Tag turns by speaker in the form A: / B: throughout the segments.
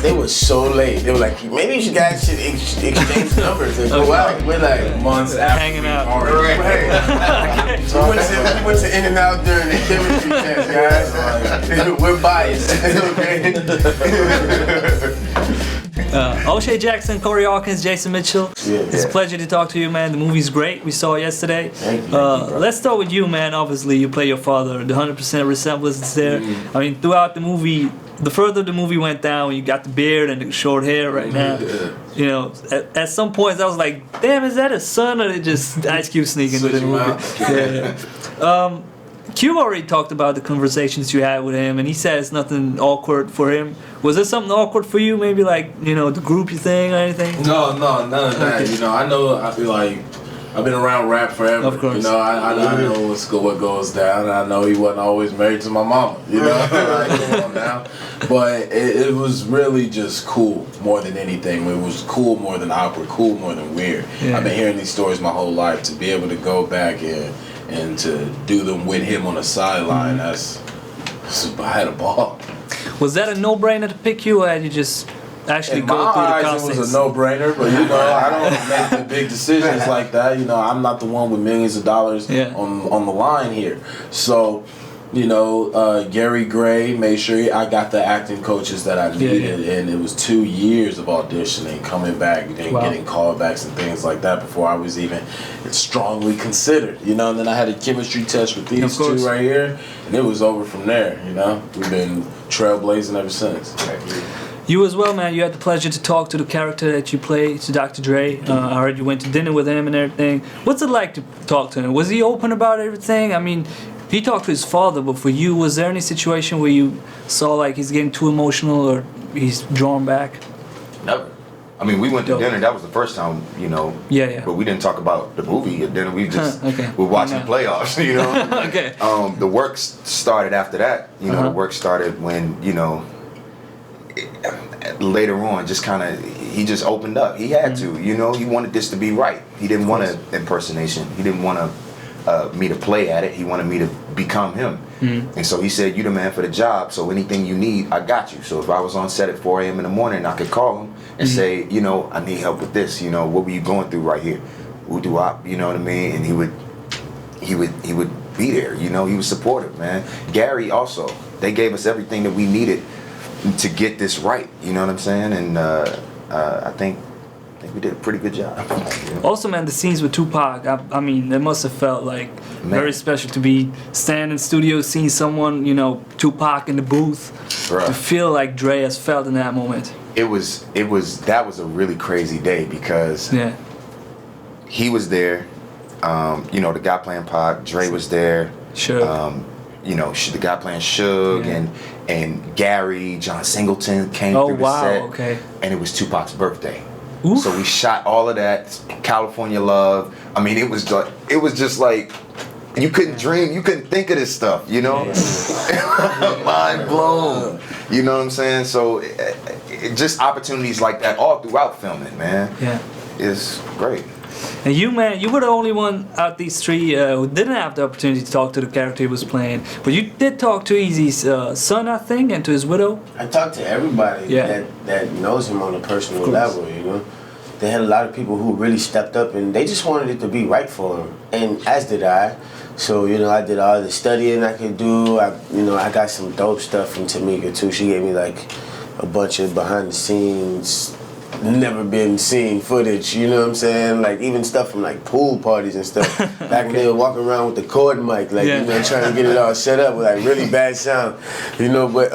A: They were so late. They were like, maybe you guys should exchange numbers and go out. We're like months after
B: hanging out.
A: Right. We went to In-N-Out during the chemistry test, guys. We're biased.
B: O'Shea Jackson, Corey Hawkins, Jason Mitchell. It's a pleasure to talk to you, man. The movie's great. We saw it yesterday.
A: Thank you,
B: let's start with you, man. Obviously, you play your father. The 100% resemblance is there. I mean, throughout the movie, the further the movie went down, you got the beard and the short hair right now. You know, at some points I was like, damn, is that his son or did just Ice Cube sneak into the movie? Q already talked about the conversations you had with him, and he said it's nothing awkward for him. Was there something awkward for you? Maybe like, you know, the groupie thing or anything?
C: No, none of that. Okay. You know, I feel like I've been around rap forever.
B: Of course.
C: You know, I know what goes down. I know he wasn't always married to my mama. You know, like, come on now. But it was really just cool more than anything. It was cool more than awkward, cool more than weird. Yeah. I've been hearing these stories my whole life. To be able to go back and to do them with him on the sideline, I had a ball.
B: Was that a no-brainer to pick you, or had you just actually
C: in
B: go
C: my
B: through the
C: eyes,
B: castings?
C: it was a no-brainer, but you know, I don't make the big decisions like that. You know, I'm not the one with millions of dollars on the line here. So, you know, Gary Gray made sure I got the acting coaches that I needed, and it was 2 years of auditioning, coming back, and getting callbacks and things like that before I was even strongly considered. You know, and then I had a chemistry test with these two right here, and it was over from there. You know, we've been trailblazing ever since.
B: You as well, man. You had the pleasure to talk to the character that you play, to Dr. Dreh. I heard you went to dinner with him and everything. What's it like to talk to him? Was he open about everything? I mean, he talked to his father, but for you, was there any situation where you saw like he's getting too emotional or he's drawn back?
D: Never. I mean, we went to dinner. That was the first time, you know.
B: Yeah.
D: But we didn't talk about the movie at dinner. We just were watching playoffs, you know.
B: Okay.
D: The work started after that. You know, the work started when, you know, later on, just kind of, he just opened up. He had to, you know. He wanted this to be right. He didn't want an impersonation. He didn't want me to play at it. He wanted me to become him. And so he said, "You the man for the job, so anything you need, I got you." So if I was on set at 4 a.m. in the morning, I could call him and say, you know, "I need help with this, you know, what were you going through right here? You know what I mean?" And he would be there, you know. He was supportive, man. Gary also, they gave us everything that we needed to get this right, you know what I'm saying? And I think we did a pretty good job. You know?
B: Also, man, the scenes with Tupac, I mean, it must have felt like very special to be standing in the studio, seeing someone, you know, Tupac in the booth, to feel like Dre has felt in that moment.
D: That was a really crazy day because he was there, you know, the guy playing Pac, Dre was there, you know, the guy playing Suge, and Gary, John Singleton came through the set, and it was Tupac's birthday. Oof. So we shot all of that, California Love. I mean, it was just like, you couldn't dream, you couldn't think of this stuff, you know? Mind blown. You know what I'm saying? So just opportunities like that all throughout filming, man. Yeah. Is great.
B: And you, man, you were the only one out these three who didn't have the opportunity to talk to the character he was playing. But you did talk to Eazy's son, I think, and to his widow.
A: I talked to everybody that knows him on a personal level, you know. They had a lot of people who really stepped up, and they just wanted it to be right for him, and as did I. So, you know, I did all the studying I could do. I got some dope stuff from Tamika, too. She gave me, like, a bunch of behind-the-scenes, never been seen footage, you know what I'm saying? Like, even stuff from, like, pool parties and stuff. Back when they were walking around with the cord mic, like, you know, trying to get it all set up with, like, really bad sound, you know, but,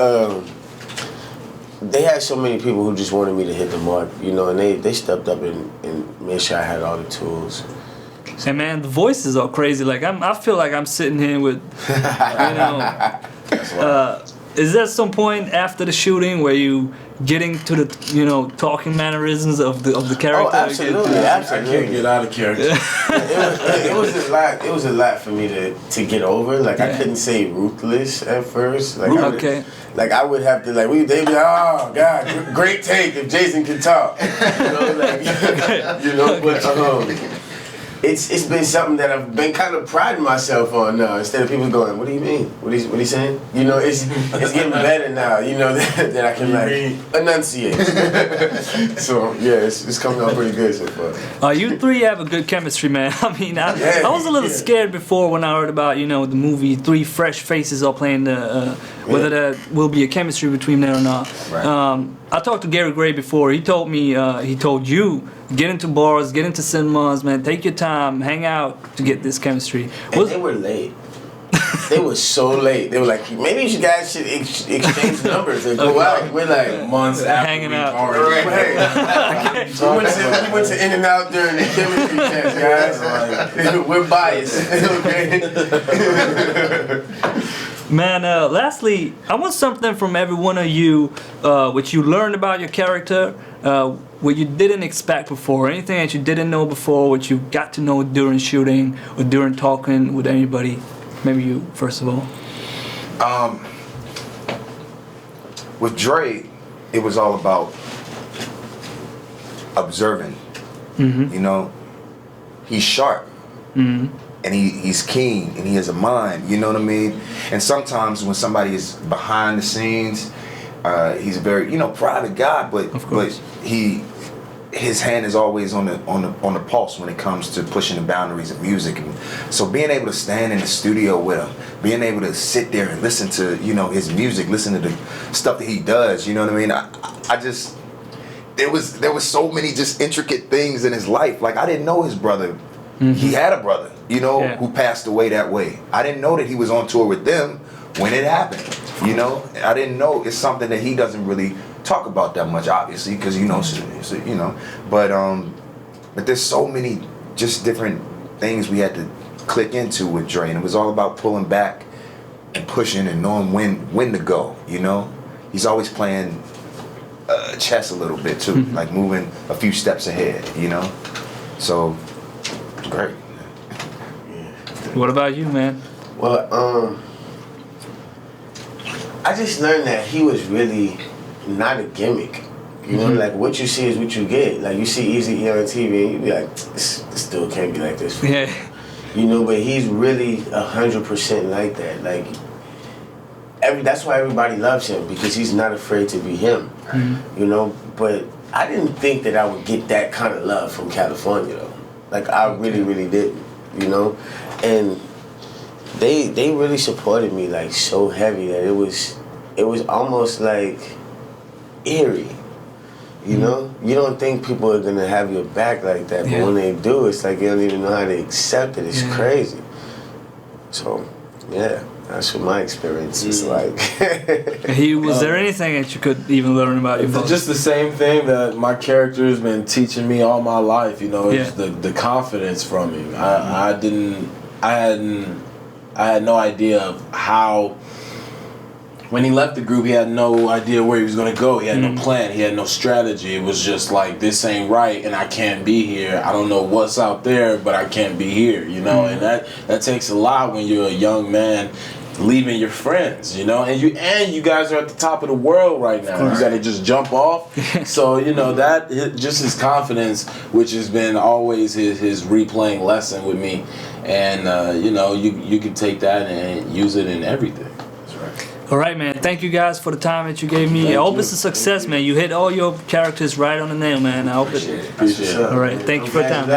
A: they had so many people who just wanted me to hit the mark, you know, and they stepped up and made sure I had all the tools.
B: And man, the voices are crazy. Like I feel like I'm sitting here with, you know, is there some point after the shooting where you getting to the, you know, talking mannerisms of the character?
A: Oh, absolutely, absolutely.
C: I can't get out of character.
A: it was a lot for me to get over. Like I couldn't say ruthless at first. Like I would have to they'd be like, "Oh God, great take if Jason can talk," you know, like you know, but it's been something that I've been kind of priding myself on now. Instead of people going, "What do you mean? What he saying?" You know, it's getting better now. You know that I can like enunciate. So yeah, it's coming out pretty good so far.
B: You three have a good chemistry, man. I mean, I was a little scared before when I heard about the movie Three Fresh Faces are playing whether there will be a chemistry between them or not.
D: Right.
B: I talked to Gary Gray before. He told me, he told you, get into bars, get into cinemas, man. Take your time, hang out to get this chemistry.
A: And they were late. They were so late. They were like, maybe you guys should exchange numbers and go out. We're like
C: months after
B: hanging out.
C: Already
A: we went to In-N-Out during the chemistry test, guys. Like, we're biased. Okay.
B: Man, lastly, I want something from every one of you, which you learned about your character, what you didn't expect before, anything that you didn't know before, what you got to know during shooting or during talking with anybody. Maybe you, first of all.
D: With Dreh, it was all about observing.
B: Mm-hmm.
D: You know, he's sharp.
B: Mm-hmm.
D: And he's keen and he has a mind, you know what I mean? And sometimes when somebody is behind the scenes, he's a very, private guy, but his hand is always on the pulse when it comes to pushing the boundaries of music. And so being able to stand in the studio with him, being able to sit there and listen to, his music, listen to the stuff that he does, you know what I mean? I just there was so many just intricate things in his life. Like I didn't know his brother. Mm-hmm. He had a brother, who passed away that way. I didn't know that he was on tour with them when it happened. I didn't know. It's something that he doesn't really talk about that much, obviously, because But there's so many just different things we had to click into with Dreh, and it was all about pulling back and pushing and knowing when to go. He's always playing chess a little bit too,
B: Mm-hmm.
D: like moving a few steps ahead. So. Great.
B: What about you, man?
A: Well, I just learned that he was really not a gimmick. Like what you see is what you get. Like you see Eazy-E on TV and you be like, this still can't be like this.
B: Yeah.
A: But he's really 100% like that. Like that's why everybody loves him, because he's not afraid to be him. Mm-hmm. But I didn't think that I would get that kind of love from California though. Like I really, really didn't, and they really supported me like so heavy that it was almost like eerie, You don't think people are gonna have your back like that, but when they do, it's like you don't even know how to accept it. It's crazy. So, yeah. That's what my experience is like.
B: Was there anything that you could even learn about your father?
C: Just the same thing that my character has been teaching me all my life. It's the confidence from him. I had no idea of how. When he left the group, he had no idea where he was gonna go. He had no plan. He had no strategy. It was just like, this ain't right, and I can't be here. I don't know what's out there, but I can't be here. And that takes a lot when you're a young man. Leaving your friends, and you guys are at the top of the world right now. You got to just jump off. So that just his confidence, which has been always his replaying lesson with me, and you can take that and use it in everything. That's right.
B: All right, man. Thank you guys for the time that you gave me. I hope it's a success, man. You hit all your characters right on the nail, man. I hope
A: Appreciate it.
B: All right. Thank you for the time.